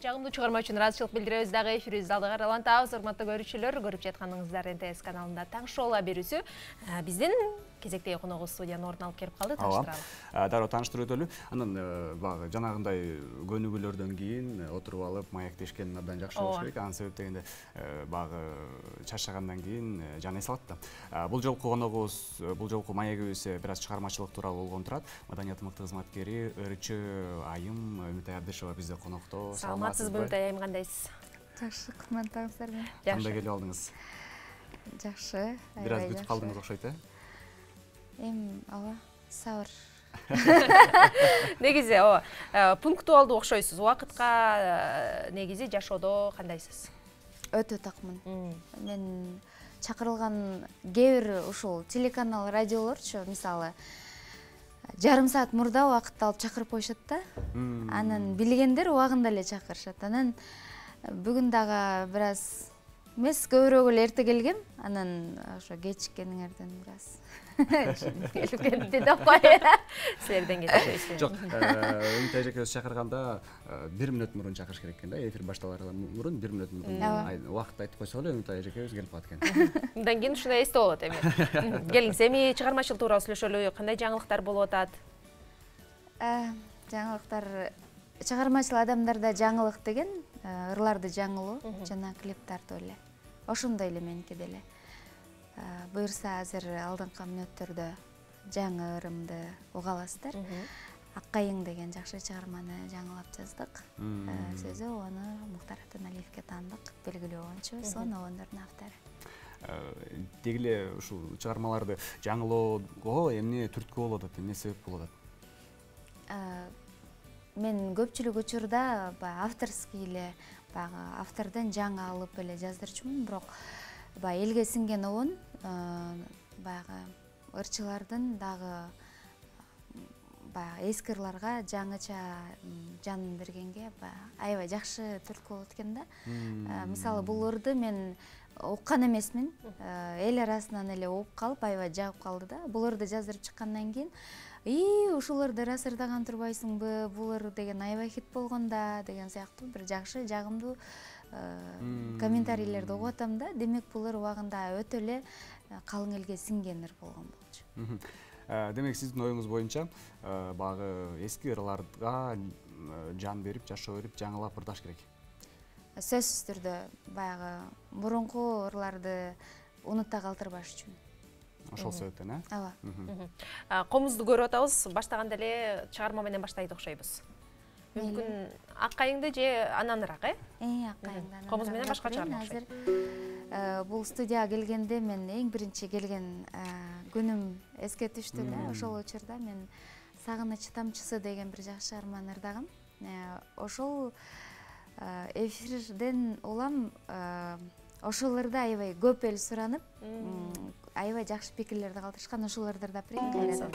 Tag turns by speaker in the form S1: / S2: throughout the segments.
S1: Жагымдуу чыгарма үчүн ыраазычылык билдиребиз дагы эфирибизди алдыга каралантабыз. Урматтуу көрүүчүлөр, көрүп жатканыңыздар НТС каналында таң шоула берүүсү. Биздин кезектеги коногубуз студиянын ордуна алып келип калды. Тааныштыралы.
S2: Дароо тааныштырып өтөлү. Анан баягы жанагындай көнүгүүлөрдөн кийин отуруп алып маектешкен абдан жакшы болуш керек. Анын себеп дегенде баягы чарчагандан кийин жан эс алат да. Бул жолку коногубуз, бул жолку маегибиз бир аз чыгармачылык тууралуу болгон турат. Маданият ыкмактуу кызматкери ырчы айым Үмүтай Абдышева бизде конокто.
S1: Саламатсызбы Үмүтай айым, кандайсыз?
S3: Жакшы, кызматтарыңыздарбы?
S2: Кандай келип алдыңыз?
S3: Жакшы.
S2: Бир аз күтүп калдыңыз окшойт,
S3: ооба, сабыр.
S1: Негизи, пунктуалдуу окшойсуз. Убакытка негизи жашоодо кандайсыз?
S3: Өтө такмын. Мен чакырылган кээ бир ушул телеканал, радиолорчу, мисалы, жарым саат мурда убакытты алып чакырып коюшат да. Анан билгендер убагында эле чакырышат. Анан бүгүн дагы бир аз эмес, көбүрөөк эле эрте келгем. Анан ошо кечиккениңерден бир аз
S1: келип кетти деп кой. Силерден кетпейсиз.
S2: Жок, Үмүтай эжекебиз чакырганда 1 мүнөт мурун чакырыш керек экен да. Эфир башталардан мурун 1 мүнөт мурун убакытты айтып койсок эле Үмүтай эжекебиз келип калат экен.
S1: Мындан кийин ушундай эсте болот эми. Келиңиз, эми чыгармачылык тууралуу сүйлөшөлү. Кандай жаңылыктар болуп атат?
S3: Жаңылыктар, чыгармачыл адамдарда жаңылык деген ырларды жаңылоо жана клип тартуу эле. Ошондой эле меники деле. Буюрса азыр алдыңкы мүнөттөрдө жаңы ырымды уга аласыздар. Аккайың деген жакшы чыгарманы жаңылап жаздык. Сөзү оны Мухтар Атаналиевге таандык, белгилүү оончу, сонун оондордун автору.
S2: Дегиле ушул чыгармаларды жаңылоого эмне түрткү болуп атат, эмне себеп болуп атат?
S3: Мен көпчүлүк учурда авторский эле баягы автордон жаңы алып эле жаздырчумун, бирок элге сиңген оон баягы ырчылардын дагы баягы эски ырларга жаңыча жан бергенге аябай жакшы түрткү болот экен да. Мисалы, бул ырды мен уккан эмесмин, эл арасынан эле угуп калып аябай жагып калды да. Бул ырды жаздырып чыккандан кийин ушул ырды раз ырдаган турбайсыңбы, бул ыр деген аябай хит болгон да деген сыяктуу бир жакшы, жагымдуу комментарийлерди угуп атам да. Демек, бул ыр убагында өтө эле калың элге сиңген ыр болгон болчу.
S2: Демек, сиздин оюңуз боюнча баягы эски ырларга жан берип, жашоо берип, жаңылап ырдаш керек.
S3: Сөзсүз түрдө баягы мурунку ырларды унутта калтырбаш үчүн.
S2: Ошол себептен,
S3: Ооба.
S1: Комузду көрүп атабыз, баштаганда эле чыгарма менен баштайт окшойбуз. Мүмкүн аккайыңды же ананыраак,
S3: аккайыңды.
S1: Комуз менен башка чыгарма окшойт.
S3: Азыр бул студияга келгенде мен эң биринчи келген күнүм эске түштү да. Ошол учурда мен Сагыныч тамчысы деген бир жакшы чыгарманы ырдагам. Ошол эфирден улам ошол ырды аябай көп эл суранып, аябай жакшы пикирлерди калтырышкан. Ошол ырды ырдап берейин кайрадан.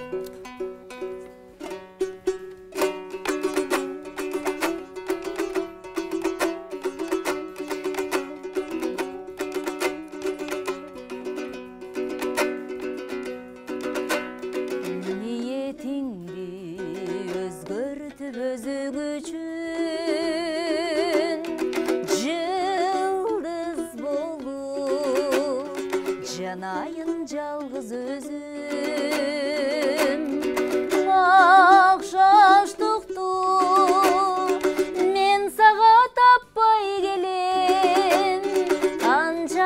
S4: Жанайын жалгыз өзүм акшаштыкту мен сага таппай келем. Канча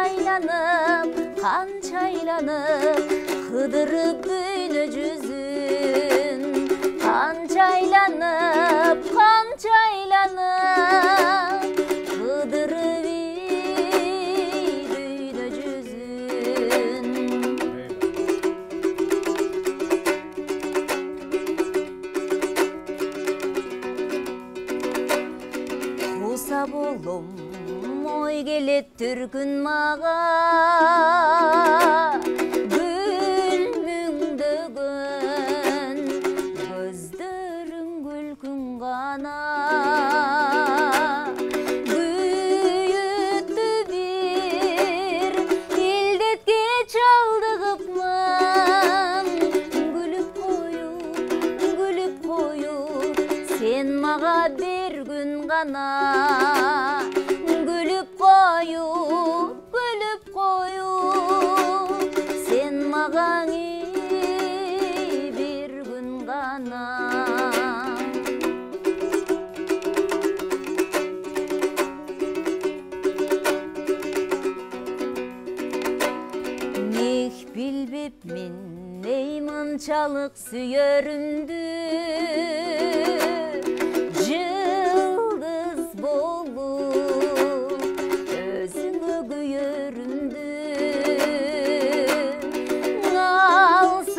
S4: айланып кыдырып бөйнө жүзүн. Канча айланып кыдырып болом, ой келет түркүн мага, гүл мүңдөгөн көздөрүң күлкүн гана. Күйүттү бир илдетке чалдыгыпмын, гүлүп коюп сен мага бергүн гана күлүп коюп сен маған bir gün gana Nih bilbip min ney mınçalık süyöründü Yıldız bolup özüme güyöründü Alsıradım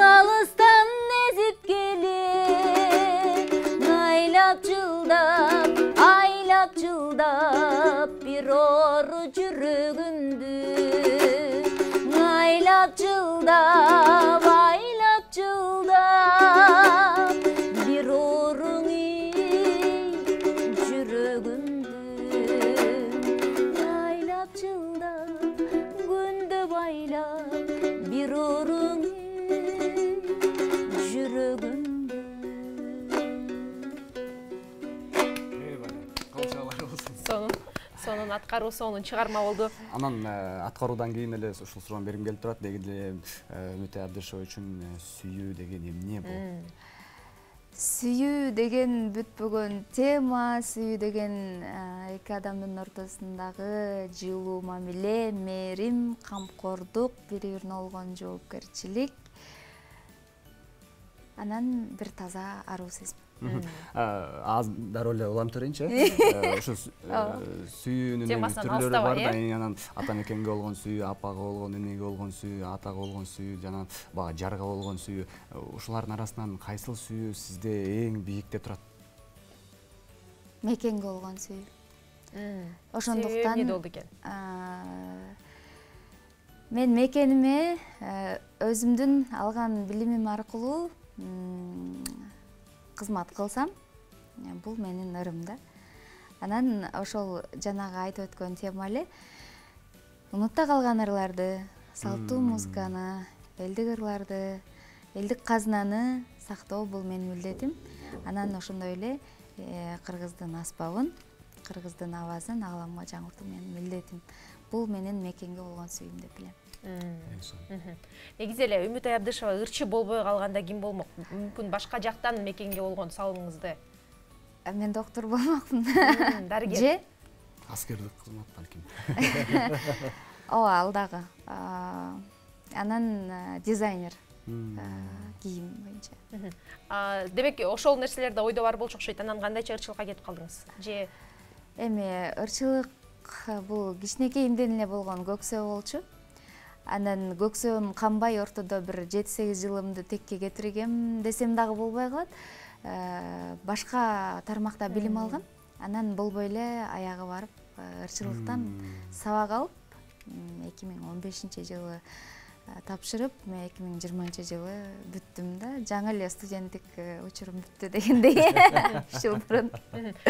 S4: alıstan nezip gelip aylap cıldap bir oru cürügündü Aylap cıldap bir orun cürügündü Aylap cıldap gündü baylap bir orun cürügündü
S1: Сонун аткаруусу онун чыгарма болду.
S2: Анан аткаруудан кийин эле ушул суроону бергим келип турат. Дегенде Үмүтай Абдышева үчүн сүйүү деген эмне бул?
S3: Сүйүү деген бүтпөгөн тема, сүйүү деген эки адамдын ортосундагы жылуу мамиле, мээрим, камкордук, бири-бирине болгон жоопкерчилик. Анан бир таза аруу сезим.
S2: Аз дароо эле улам төрөйүнчү. Ошо сүйүүнүн түрлөрү бар да. Анан ата мекенге болгон сүйүү, апага болгон, энеге болгон сүйүү, атага болгон сүйүү, жана бага жарга болгон сүйүү. Ушулардын арасынан кайсыл сүйүү сизде эң биикте турат?
S3: Мекенге болгон сүйүү. Ошондуктан
S1: эмне болду экен?
S3: Мен мекениме өзүмдүн алган билимим аркылуу кызмат кылсам, бул менин ырым да. Анан ошол жанагы айтып өткөн тема эле унутта калган ырларды, салттуу музыканы, элдик ырларды, элдик казынаны сактоо бул менин милдетим. Анан ошондой эле кыргыздын аспабын, кыргыздын абазын агаламга жаңыртуу менин милдетим. Бул менин мекенге болгон сүйүүм деп билем.
S1: Негизи эле Үмүтай Абдышева ырчы болбой калганда ким болмок? Мүмкүн башка жактан мекенге болгон салымыңызды.
S3: Мен доктор болмокмун.
S1: Дарыгер.
S3: Же
S2: Аскердик кызмат балким.
S3: Ооба, ал дагы. Анан дизайнер. Кийим боюнча.
S1: Демек, ошол нерселер да ойдо бар болчу окшойт. Анан кандайча ырчылыкка кетип калдыңыз? Же
S3: эми ырчылык бул кичинекейимден эле болгон көксөө болчу. Анан көксөөм канбай ортодо бир 7-8 жылымды текке кетиргем десем дагы болбой калат. Башка тармакта билим алгам. Анан болбой эле аягы барып ырчылыктан сабак алып 2015-жылы тапшырып, 2020-жылы бүттүм да. Жаңы эле студенттик учурум бүттү дегендей. Жыл бурун.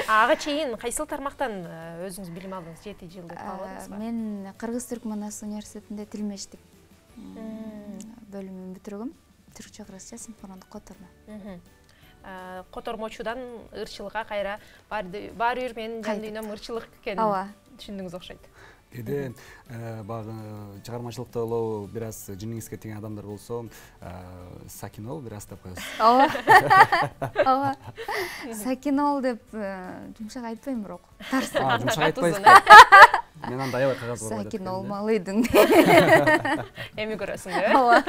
S1: Ага чейин кайсыл тармактан өзүңүз билим алдыңыз? 7 жыл деп калдыңызбы?
S3: Мен Кыргыз-Түркмөнстан университетинде тил мештик бөлүмүн бүтүргөм. Түркчө-кыргызча синхрондук котормо.
S1: Котормочудан ырчылыкка кайра баары менин жан дүйнөм ырчылык экенин түшүндүңүз окшойт.
S2: Эде багы чыгармачылыкта болобу бир аз жиниңизге тиген адамдар болсо, Сакинол бир аз деп коесуз.
S3: Ооба. Сакинол деп жумшак айтпайм бирок.
S2: Жумшак айтпайсыз. Мен анда аябай кагаз бар.
S3: Сакинол малыйдың.
S1: Эми көрөсүң,
S3: Ооба.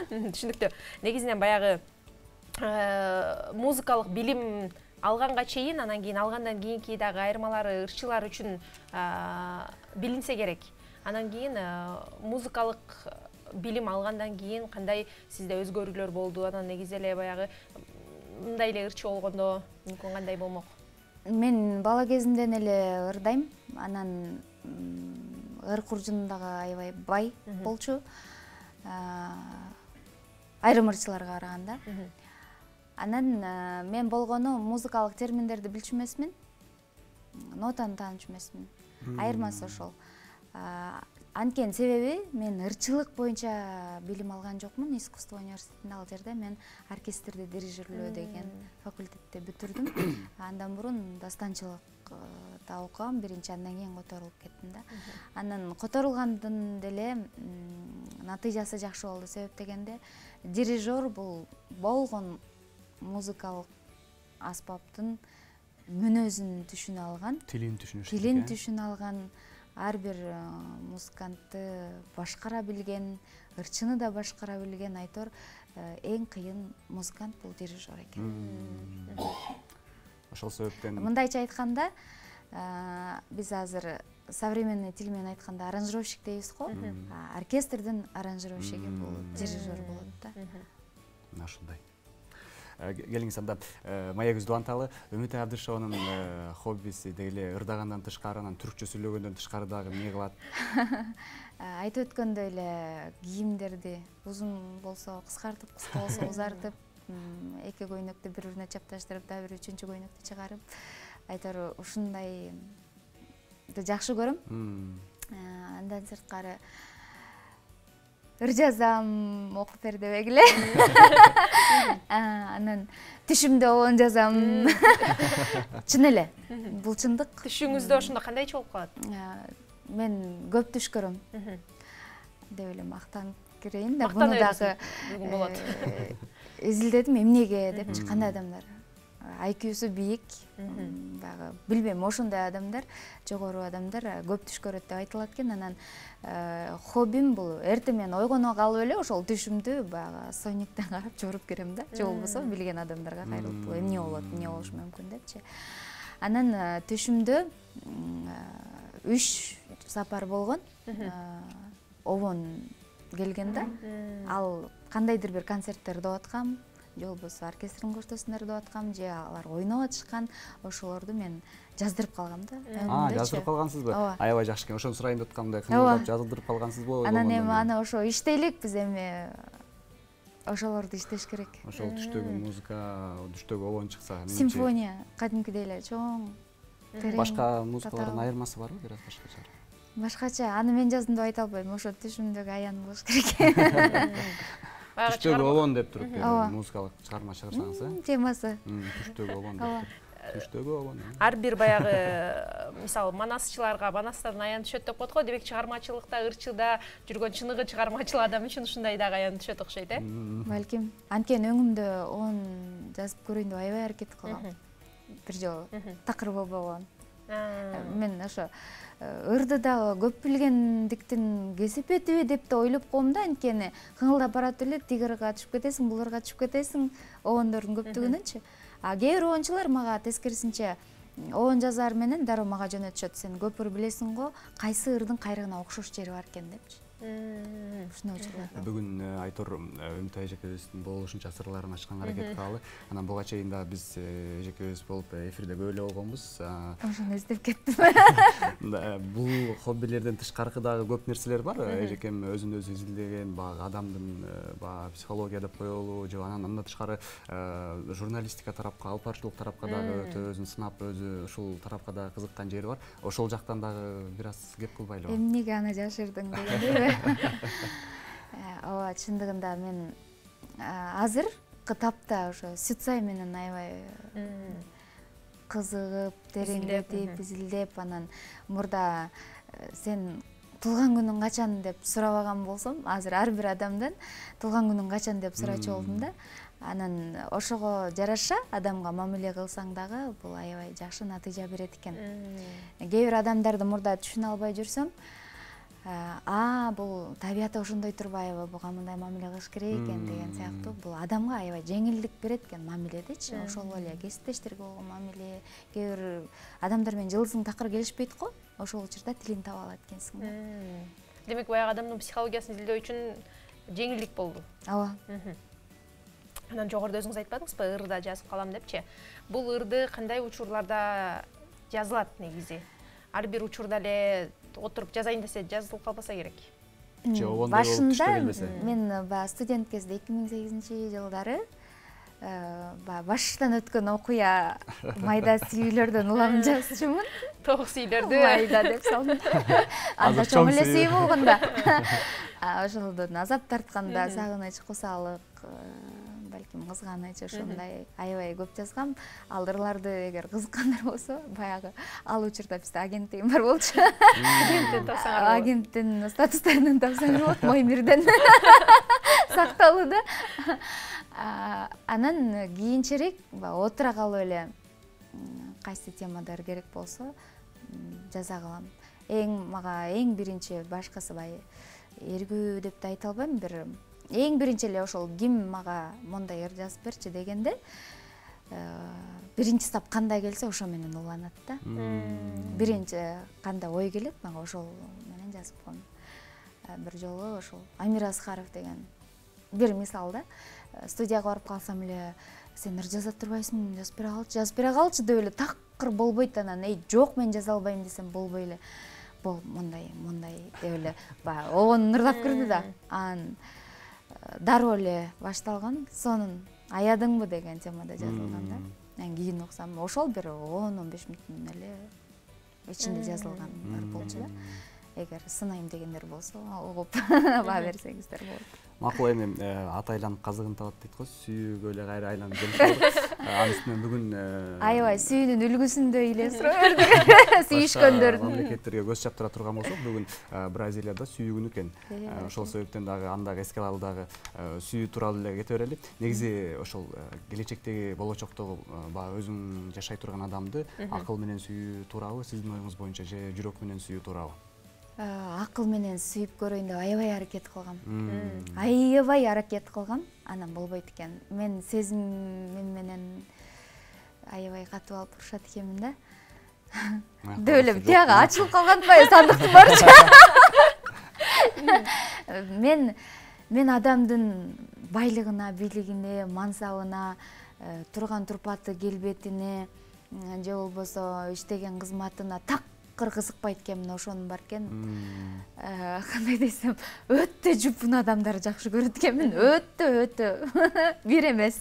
S1: Түшүнүктүү. Негизинен баягы музыкалык билим алганга чейин, анан кийин алгандан кийинки дагы айырмалары ырчылар үчүн билинсе керек. Анан кийин музыкалык билим алгандан кийин кандай сизде өзгөрүүлөр болду? Анан негизи эле баягы мындай эле ырчы болгондо мүмкүн кандай болмок?
S3: Мен бала кезимден эле ырдайм. Анан ыр куржунундагы аябай бай болчу. Айрым ырчыларга караганда. Анан мен болгону музыкалык терминдерди билчү эмесмин. Нотаны таанычу эмесмин. Айырмасы ошол. Анткени себеби мен ырчылык боюнча билим алган жокмун. Искусство университетинде ал жерде мен оркестрде дирижерлөө деген факультетти бүтүрдүм. Андан мурун дастанчылыкта окугам, биринчи, андан кийин которулуп кеттим да. Анан которулгандан деле натыйжасы жакшы болду. Себеп дегенде дирижер бул болгон музыкалык аспаптын мүнөзүн түшүнө алган, тилин түшүнө алган, ар бир музыкантты башкара билген, ырчыны да башкара билген, айтор эң кыйын музыкант бул дирижер экен.
S2: Ошол себептен
S3: мындайча айтканда, биз азыр современный тил менен айтканда аранжировщик дейбиз го. Оркестрдин аранжировщиги бул дирижер болот да.
S2: Ошондой. Келиңиз, анда Мая Күздубанталы Үмүт Абдышеванын хоббиси деле ырдагандан тышкары, анан түркчө сүйлөгөндөн тышкары дагы эмне кылат?
S3: Айтып өткөндөй эле кийимдерди узун болсо кыскартып, кыска болсо узартып, эки көйнөктү бири-бирине чапташтырып, дагы бир үчүнчү көйнөктү чыгарып, айтор ушундай жакшы көрөм. Андан сырткары ыр жазам, окуп бер дебегиле. Анан түшүмдө обон жазам. Чын эле. Бул чындык.
S1: Түшүңүздө ошондо кандайча болуп калат?
S3: Мен көп түш көрөм. Деп эле мактанып кирейин да, буну дагы
S1: болот.
S3: Изилдедим эмнеге депчи, кандай адамдар IQ-су бийик, дагы билбейм, ошондой адамдар, жогору адамдар көп түш көрөт деп айтылат экен. Анан хоббим бул эртең менен ойгоно калып эле ошол түшүмдү баягы сонниктен карап жоруп керем да. Же болбосо билген адамдарга кайрылып, бул эмне болот, эмне болушу мүмкүн депчи. Анан түшүмдө 3 сапар болгон. Обон келген да. Ал кандайдыр бир концерттерде аткам, же болбосо оркестрдин көштөсүндө деп аткам, же алар ойноп атышкан, ошолорду мен жаздырып калгам да.
S2: Жаздырып калгансызбы? Аябай жакшы экен. Ошону сурайын деп аткам, кымылдап жаздырып калгансызбы?
S3: Анан эми аны ошо иштейлик, биз эми ошолорду иштеш керек.
S2: Ошол түштөгү музыка, түштөгү обон чыкса,
S3: симфония кадимкидей эле чоң, терең.
S2: Башка музыкалардын айырмасы барбы? Бир аз башкача.
S3: Башкача, аны мен жаздым деп айта албайм, ошо түшүмдөгү аян болуш керек.
S2: Түштөгү обон деп туруп музыкалык чыгарма чыгарсаңыз,
S3: темасы.
S2: Түштөгү обон деп. Түштөгү обон.
S1: Ар бир баягы, мисалы, манасчыларга манастардын аян түшөт деп коет го, демек чыгармачылыкта, ырчыда жүргөн чыныгы чыгармачыл адам үчүн ушундай дагы аян түшөт окшойт, э?
S3: Балким. Анткени өңүмдө он жазып көрөйүн деп аябай аракет кылгам. Бир жолу такыр болбогон. Мен ошо ырды дагы көп билгендиктин кесепетиби деп да ойлоп коем да, анткени кыңылдап барат эле, тиги ырга түшүп кетесиң, бул ырга түшүп кетесиң, обондордун көптүгүнөнчү. Кээ бир обончулар мага тескерисинче обон жазар менен дароо мага жөнөтүшөт. Сен көп ыр билесиң го, кайсы ырдын кайрыгына окшош жери бар экен депчи. Ушуну учурлар.
S2: Бүгүн Айтор Үмүт эжекебиздин болушунча сырларын ачканга аракет кылалы. Анан буга чейин да биз эжекебиз болуп эфирде көп эле болгонбуз.
S3: Ошону эстеп кеттим.
S2: Бул хоббилерден тышкары дагы көп нерселер бар. Эжекем өзүн өзү изилдеген, баягы адамдын психология деп коелу, же андан тышкары журналистика тарапка, алпарчылык тарапка дагы өзүн сынап, өзү ушул тарапка дагы кызыккан жери бар. Ошол жактан дагы бир аз кеп кылбайлыбы?
S3: Эмнеге аны жашырдың дегендей. Ооба, чындыгында мен азыркы тапта ошо Сүтсай менен аябай кызыгып, тереңдетип, изилдеп, анан мурда сен туулган күнүң качан деп сурабаган болсом, азыр ар бир адамдан туулган күнүң качан деп сурачу болдум да. Анан ошого жараша адамга мамиле кылсаң дагы бул аябай жакшы натыйжа берет экен. Кээ бир адамдарды мурда түшүнө албай жүрсөм, бул табияты ошондой турбайбы, буга мындай мамиле кылыш керек экен деген сыяктуу, бул адамга аябай жеңилдик берет экен мамиледечи. Ошол эле кесиптештерге болгон мамиле, кээ бир адамдар менен жылысың такыр келишпейт го, ошол учурда тилиң таба алат экенсиң да.
S1: Демек баягы адамдын психологиясын изилдөө үчүн жеңилдик болду.
S3: Ооба.
S1: Анан жогоруда өзүңүз айтпадыңызбы, ырда жазып калам депчи. Бул ырды кандай учурларда жазылат негизи? Ар бир учурда эле отуруп жазайын десе жазылып калбаса керек.
S3: Башында мен студент кезде 2008-жылдары баштан өткөн окуя майда сүйүүлөрдөн улам жазчумун.
S1: Тоқ сүйдерді.
S3: Майда деп салдым. Анда чоң эле сүй болгондо. Ошолдон азап тартканда сагыныч, кусалык, балким кызганыч ошондой аябай көп жазгам. Ал ырларды эгер кызыккандар болсо, баягы ал учурда бизде агенттигим бар болчу. Агенттин статустарынан тапсаңар болот, Моймирден сакталуу да. Анан кийинчерээк отура калып эле кайсы темадар керек болсо жаза калам. Мага эң биринчи башкасы бай эргүү деп да айта албайм, бир эң биринчи эле ошол ким мага мондай ыр жазып берчи дегенде биринчи сап кандай келсе ошо менен уланат да. Биринчи кандай ой келет мага ошол менен жазып коем. Бир жолу ошол Амир Асқаров деген бир мисал да, студияга барып калсам эле сен ыр жаза турбайсың, жазып бере калчы деп эле такыр болбойт. Анан жок мен жаза албайм десем болбой эле мондай деп эле баягы огонун ырлап кирди да. Анан дароо эле башталган, сонун аядыңбы деген темада жазылган да. Анан кийин уксам ошол бир 10-15 мүнөттүн эле ичинде жазылган ыр болчу да. Эгер сынайм дегендер болсо угуп баа берсеңиздер болот.
S2: Макул, эми атайланып казыгын табат дейт го, сүйүүгө эле кайра айланып келип калдык. Анын үстүнөн бүгүн
S3: аябай сүйүүнүн үлгүсүндөй эле суроо бердик. Сүйүшкөндөрдүн
S2: мамлекеттерге көз чаптыра турган болсок, бүгүн Бразилияда сүйүү күнү экен. Ошол себептен дагы андагы эске алалы дагы сүйүү тууралуу эле кете берели. Негизи ошол келечектеги болочоктогу баягы өзүң жашай турган адамды акыл менен сүйүү туурабы, сиздин оюңуз боюнча, же жүрөк менен сүйүү туурабы?
S3: Акыл менен сүйүп көрөйүн деп аябай аракет кылгам. Аябай аракет кылгам, анан болбойт экен. Мен сезимим менен аябай катып алып урушат экенмин да. Деп эле тияга ачылып калганбай сандыктын барчу. Мен адамдын байлыгына, бийлигине, мансабына, турган турпаты келбетине, же болбосо иштеген кызматына кызыкпайт экенмин, ошонун бар экен. Кандай десем, өтө жупун адамдар жакшы көрөт экенмин, өтө бир эмес.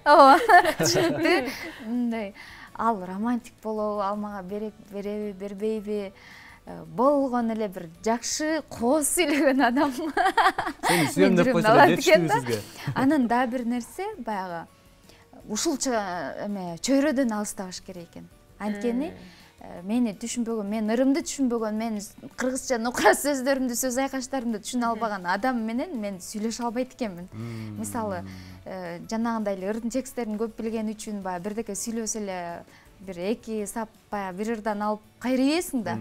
S3: Ооба, түшүнүктүү. Мындай ал романтик болобу, ал мага береби, бербейби, болгон эле бир жакшы кооз сүйлөгөн адам.
S2: Сени сүйөм деп койсо да жетиштүүбү сизге? Анан
S3: дагы бир нерсе, баягы ушулча эме чөйрөдөн алыстабаш керек экен. Анткени мени түшүнбөгөн, мен ырымды түшүнбөгөн, мен кыргызча нукура сөздөрүмдү, сөз айкаштарымды түшүнө албаган адам менен мен сүйлөшө албайт экенмин. Мисалы, жанагындай эле ырдын тексттерин көп билген үчүн баягы бирдеке сүйлөсө эле бир эки сап баягы бир ырдан алып кайра ийесиң да.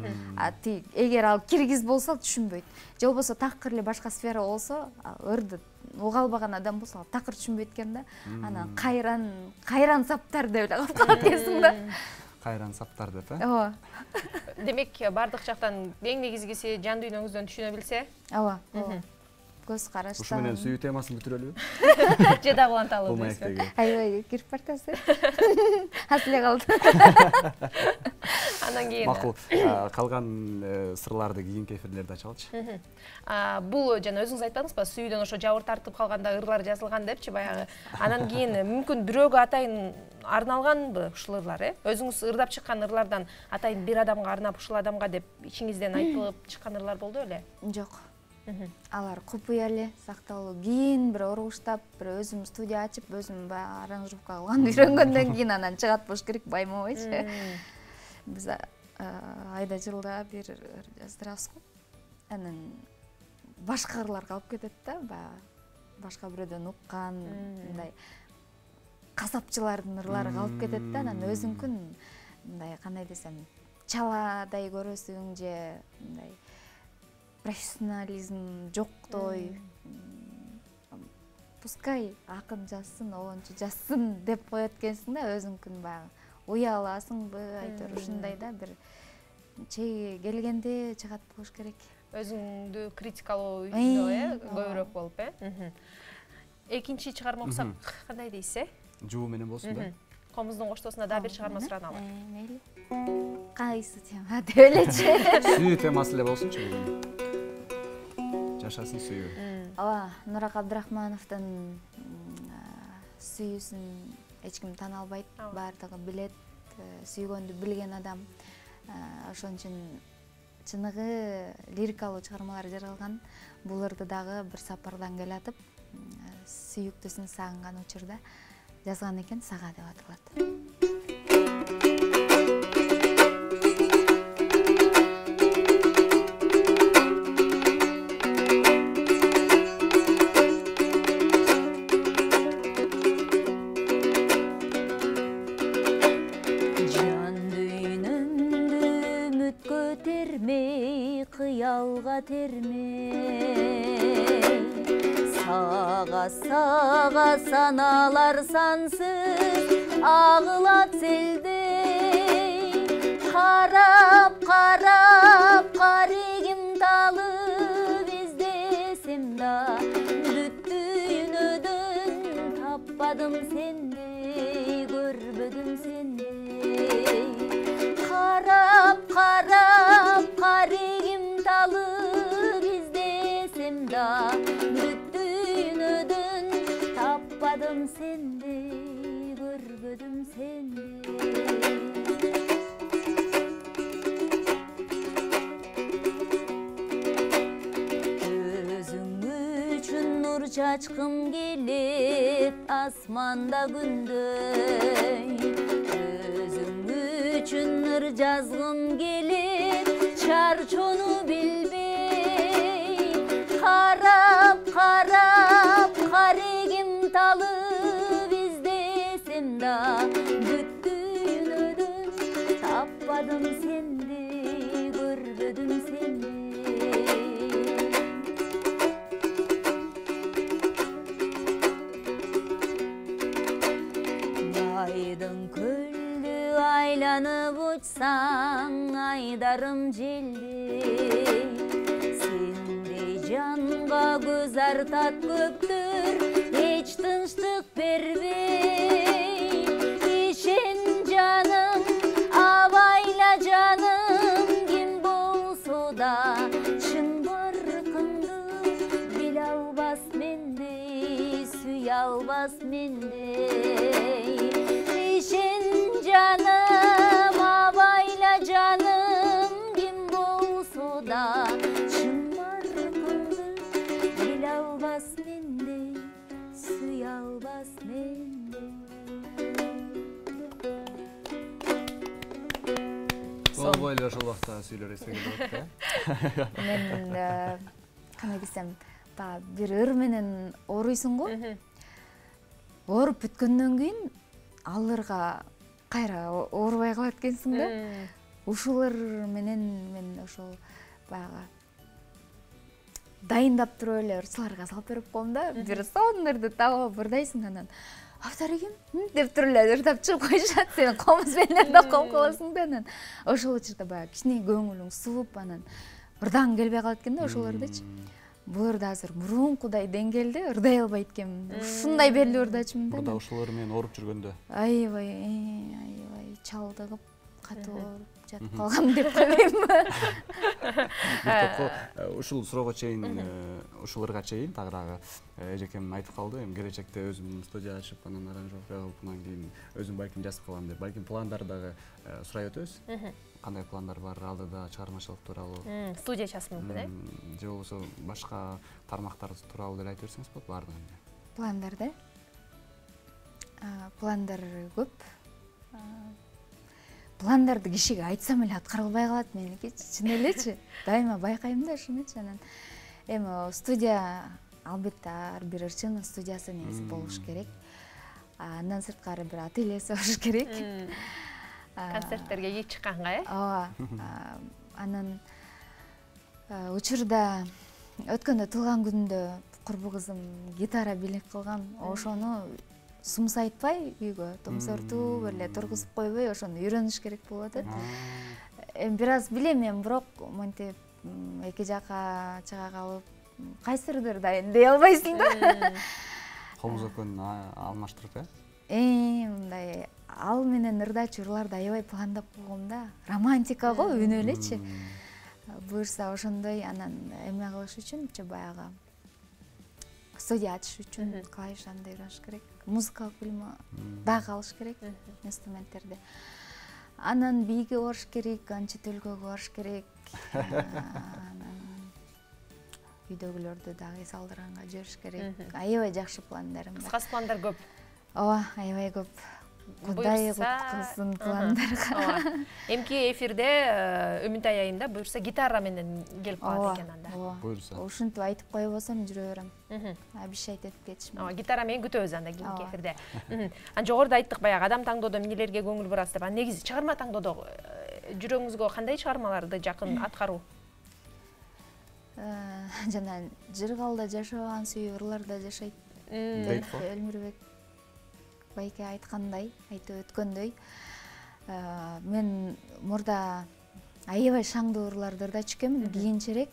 S3: Эгер ал киргиз болсо түшүнбөйт. Же болбосо такыр эле башка сфера болсо, ырды уга албаган адам болсо такыр түшүнбөйт экен да. Анан кайран саптар деп эле калып кетесиң да.
S2: Кайран саптар деп,
S3: Ооба.
S1: Демек, бардык жактан эң негизгиси жан дүйнөңүздөн түшүнө билсе?
S3: Ооба. Көз караштан.
S2: Ушу менен сүйүү темасын бүтүрөлүбү?
S1: Же дагы уланталы
S2: Бул маектеги.
S3: Аябай кирип бартасыз. Асыле калды.
S1: Андан кийин
S2: макул, калган сырларды кийинки эфирлерде ачалычы.
S1: Бул жана өзүңүз айттыңызбы, сүйүүдөн ошо жабыр тартып калганда ырлар жазылган депчи баягы. Анан кийин мүмкүн бирөөгө атайын арналганбы ушул ырлар, Өзүңүз ырдап чыккан ырлардан атайын бир адамга арнап, ушул адамга деп ичиңизден айтылып чыккан ырлар болду беле?
S3: Жок. Алар купуя эле сакталуу. Кийин бир оргуштап, бир өзүм студия ачып, өзүм баягы аранжировка кылган үйрөнгөндөн кийин анан чыгат болуш керек, байма-байчы. Биз айда жылда бир жаздырабыз го. Анан башка ырлар калып кетет да, баягы башка бирөөдөн уккан, мындай касапчылардын ырлары калып кетет да, анан өзүңкүн мындай кандай десем, чаладай көрөсүң же мындай профессионализм жоктой, пускай акын жазсын, олончу жазсын деп коет экенсиң да, өзүңкүн баягы уяласыңбы, айтор ушундай да бир чеги келгенде чыгат болуш керек.
S1: Өзүңдү критикалоо көбүрөөк болуп, Экинчи чыгарма окусак кандай дейсиз,
S2: Жуу менен болсун да.
S1: Комуздун коштоосунда дагы бир чыгарма сураналы.
S3: Мейли. Кайсы тема деп элечи.
S2: Сүйүү темасы эле болсунчу бүгүн. Жашасын сүйүү.
S3: Ооба, Нурак Абдрахмановдун сүйүүсүн эч ким тана албайт, баардыгы билет, сүйгөндү билген адам. Ошон үчүн чыныгы лирикалуу чыгармалар жаралган. Бул ырды дагы бир сапардан келатып, сүйүктүүсүн сагынган учурда жазган экен, Сага деп аталат.
S4: Kıyalga termey Sağa sanalar sansız Ağılat seldey Karap karigim talı Bizdesem da Düttüğün ödün Tappadım sendey Görbödüm sendey Karap karigim talı Bizdesem da Düttüğün ödün Tappadım sendey Görbödüm sendey Çaçkım gelir asmanda gündey Özüm üçün nır жазgım gelir çarçonu bilbey Karap karigim talı bizdesem da Düttüğün ödün tappadım sendey Görbödüm sendey Aydın küllü aylanıp uçsan aydarım jeldi Sendey canga göz artat köptür hiç tınçlık berbey İşen canım avayla canım kim bolsa da çın barkındı bil albas mendey süy albas mendey Canım avayla canım kim bolsa da çın barkındı bil albas mendey süy albas mendey
S2: Сол бойлы ошол убакта сүйлөр эске келип атты.
S3: Мен кандай десем, бир ыр менен ооруйсуң го. Ооруп бүткөндөн кийин ал ырга кайра оорубай калат экенсиң да. Ушул ыр менен мен ошол баягы дайындап туруп эле ырчыларга салып берип коем да. Бир сонун ырды таап ырдайсың анан автору ким деп туруп эле ырдап чыгып коюшат. Сен комуз менен ырдап коюп каласың да анан ошол учурда баягы кичине көңүлүң сулуп анан ырдагың келбей калат экен да ошол ырдычы. Бул ырды азыр мурункудай деңгээлде ырдай албайт экенмин. Ушундай берлүү ырдачымын да.
S2: Мурда ушул ыр менен ооруп жүргөндө.
S3: Аябай чалдыгып катуу ооруп жатып калгам деп койбоймбу.
S2: Ушул суроого чейин, ушул ырга чейин дагы эжекем айтып калды. Эми келечекте өзүм студия ачып, анан аранжировка кылып, анан кийин өзүм балким жазып калам деп. Балким пландар дагы сурай өтөбүз. Кандай пландар бар алдыда чыгармачылык тууралуу?
S1: Студия ачасыз мүмкүн, э?
S2: Же болбосо башка тармактар тууралуу деле айтып берсеңиз болот баардыгын.
S3: Пландар да? Пландар көп. Пландарды кишиге айтсам эле аткарылбай калат меники, чын элечи. Дайыма байкайм да ушунучу. Анан эми студия албетте ар бир ырчынын студиясы негизи болуш керек. Андан сырткары бир ательеси болуш керек.
S1: Концерттерге кийип чыкканга, э?
S3: Ооба. Анан учурда өткөндө туулган күнүндө курбу кызым гитара бийлик кылган. Ошону сумсайтпай үйгө томсортуп эле тургузуп койбой, ошону үйрөнүш керек болуп атат. Эми бир аз билем мен, бирок монтип эки жакка чыга калып, кайсырдыр дайын дей албайсың да.
S2: Комуз экөөнүн алмаштырып, э?
S3: Мындай ал менен ырдачы ырларды аябай пландап койгом да. Романтика го үнө элечи. Буюрса ошондой анан эме кылыш үчүнчү баягы студия ачыш үчүн клавишанды үйрөнүш керек, музыкалык билим дагы алыш керек инструменттерди. Анан бийге барыш керек, анча төлкөгө барыш керек. Үйдөгүлөрдү дагы эс алдырганга жибериш керек. Аябай жакшы пландарым бар.
S1: Кыскасы пландар көп.
S3: Ооба, аябай көп. Кудай куткузсын пландарга.
S1: Эмки эфирде Үмүнтай айында буюрса гитара менен келип калат экен анда.
S2: Буюрса.
S3: Ушинтип айтып кое болсом жүрө берем. Обещать этип кетишим.
S1: Гитара менен күтөбүз анда кийинки эфирде. Жогоруда айттык баягы адам таңдоодо эмнелерге көңүл бурасыз деп. Негизи чыгарма таңдоодо жүрөгүңүзгө кандай чыгармаларды жакын аткаруу?
S3: Жана жыргалда жашабаган сүйүү ырларда жашайт дейт Элмирбек байке айткандай, айтып өткөндөй, мен мурда аябай шаңдуу ырларды ырдачу экенмин, кийинчерээк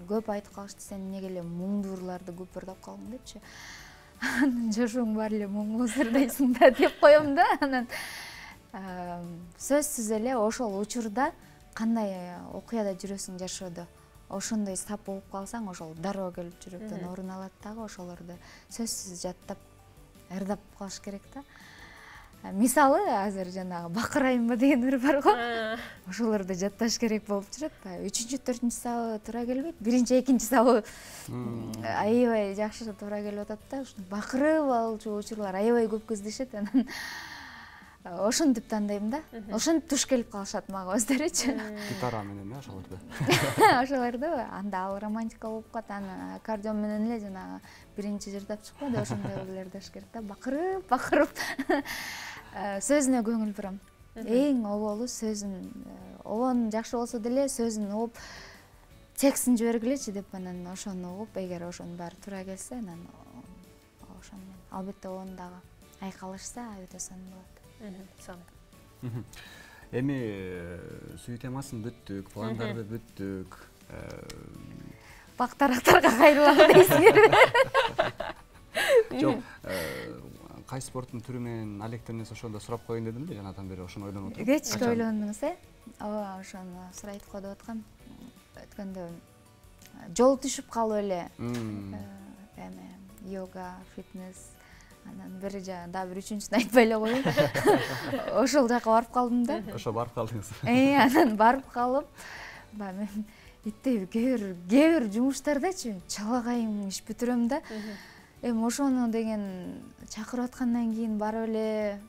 S3: көп айтып калышты, сен эмнеге эле муңдуу ырларды көп ырдап калдың депчи. Анан жашооң баары эле муңсуз ырдайсың да деп коем да. Анан сөзсүз эле ошол учурда кандай окуяда жүрөсүң жашоодо, ошондой сап болуп калсаң, ошол дароо келип жүрөктөн орун алат дагы, ошолорду сөзсүз жаттап ырдап калыш керек да. Мисалы, азыр жанагы бакырайымбы деген ыр бар го. Ошолорду жатташ керек болуп жүрөт. 3-4 сабы туура келбейт. 1-2 сабы аябай жакшы туура келип атат да. Ушуну бакырып алчу учурлар аябай көп кездешет. Анан ошентип тандайм да. Ошентип туш келип калышат мага өздөрүчү.
S2: Гитара менен ошолорду.
S3: Ошолорду анда ал романтика болуп калат. Аны аккордеон менен эле жанагы биринчи жырдап чыкпады, ошондой өлөр ырдаш керек да. Бакырып. Сөзүнө көңүл бурам. Эң оболу сөзүн, обон жакшы болсо деле сөзүн угуп, текстин жибергилечи деп анан ошону угуп, эгер ошонун баары туура келсе, анан ошону менен албетте обон дагы айкалышса өтө сонун болот.
S2: Эми сүйүү темасын бүттүк, пландарды бүттүк.
S3: Бактарактарга кайрылам дейсиңерби?
S2: Жок, кайсы спорттун түрү менен алектенесиз ошондо сурап коеюн дедим да, жанадан бери ошону ойлонуп отурум.
S3: Кечке ойлондуңуз, Ооба, ошону сурайтып коюп аткам. Өткөндө жол түшүп калып эле. Эми йога, фитнес, анан бир дагы бир үчүнчүсүн айтпай эле коеюн. Ошол жака барып калдым да.
S2: Ошо барып калдыңыз.
S3: Анан барып калып, мен иттей кээ бир жумуштардачы чалагайым иш бүтүрөм да. Эми ошону деген чакырып аткандан кийин барып эле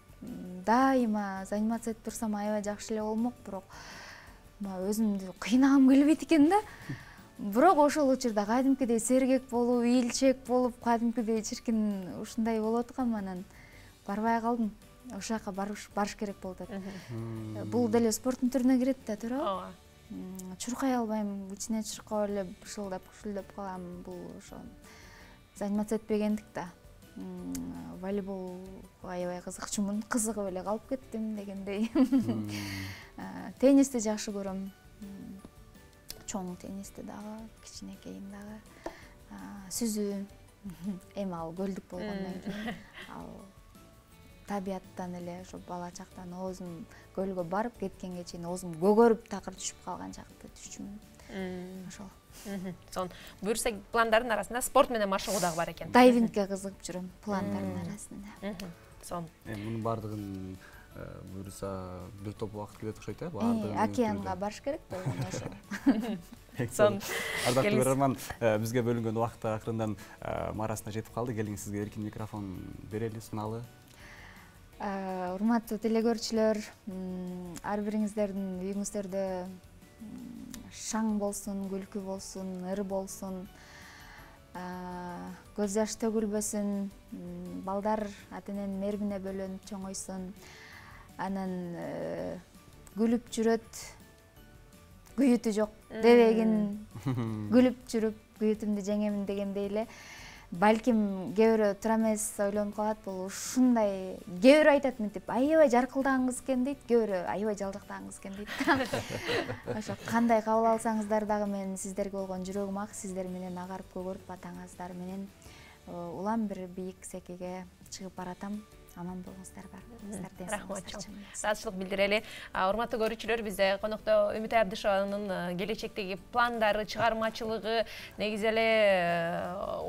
S3: дайыма заниматься этип турсам аябай жакшы эле болмок, бирок өзүмдү кыйнагым келбейт экен да. Бирок ошол учурда кадимкидей сергек болуп, ийилчек болуп, кадимкидей чиркин ушундай болуп аткам, анан барбай калдым. Ошол жака барыш керек болуп атат. Бул деле спорттун түрүнө кирет да, туурабы?
S1: Ооба.
S3: Чуркай албайм, ичине чуркап эле бышылдап, күшүлдөп калам. Бул ошо заниматься этпегендик да. Волейбол аябай кызыкчумун, кызыгып эле калып кеттим дегендей. Теннисти жакшы көрөм. Чоң теннисти дагы, кичинекейин дагы. Сүзүү, эми ал көлдүк болгондон кийин, ал табияттан эле ошо бала чактан оозум көлгө барып кеткенге чейин оозум көгөрүп такыр түшүп калган чакты түшчүмүн. Ошол.
S1: Сон буюрса пландардын арасында спорт менен машыгуу дагы бар экен.
S3: Дайвингке кызыгып жүрөм пландардын арасында.
S1: Сон.
S2: Мунун баардыгын буюрса бир топ убакыт кетет окшойт, баардыгын.
S3: Океанга барыш керек болгон ошол.
S1: Сон.
S2: Ардактуу көрөрман, бизге бөлүнгөн убакыт акырындан марасына жетип калды. Келиңиз, сизге эркин микрофон берели, суналы.
S3: Урматтуу телекөрүүчүлөр, ар бириңиздердин үйүңүздөрдө шаң болсун, күлкү болсун, ыр болсун, көз жаш төгүлбөсүн, балдар ата-эненин мээрибине бөлөнүп чоңойсун, анан күлүп жүрөт, күйүтү жок дебегин, күлүп жүрүп күйүтүмдү жеңемин дегендей эле. Балким кээ бирөө туура эмес ойлонуп калат, бул ушундай, кээ бирөө айтат мынтип, аябай жаркылдаган кыз экен дейт, кээ бирөө аябай жалжактаган кыз экен дейт. Ошо кандай кабыл алсаңыздар дагы мен сиздерге болгон жүрөгүм ак, сиздер менен агарып көгөрүп атаңыздар менен улам бир бийик секеге чыгып баратам. Аман болуңуздар бар.
S1: Рахмат. Ыраазычылык билдирели. Урматтуу көрүүчүлөр, бизде конокто Үмүнтай Абдышеванын келечектеги пландары, чыгармачылыгы, негизи эле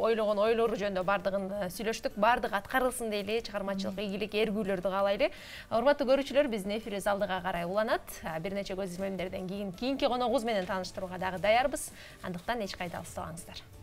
S1: ойлогон ойлору жөнүндө бардыгын сүйлөштүк. Бардыгы аткарылсын дейли, чыгармачылык ийгилик, эргүүлөрдү каалайлы. Урматтуу көрүүчүлөр, биздин эфирибиз алдыга карай уланат. Бир нече көз измемдерден кийин кийинки коногубуз менен тааныштырууга дагы даярбыз. Андыктан эч кайда алыстабаңыздар.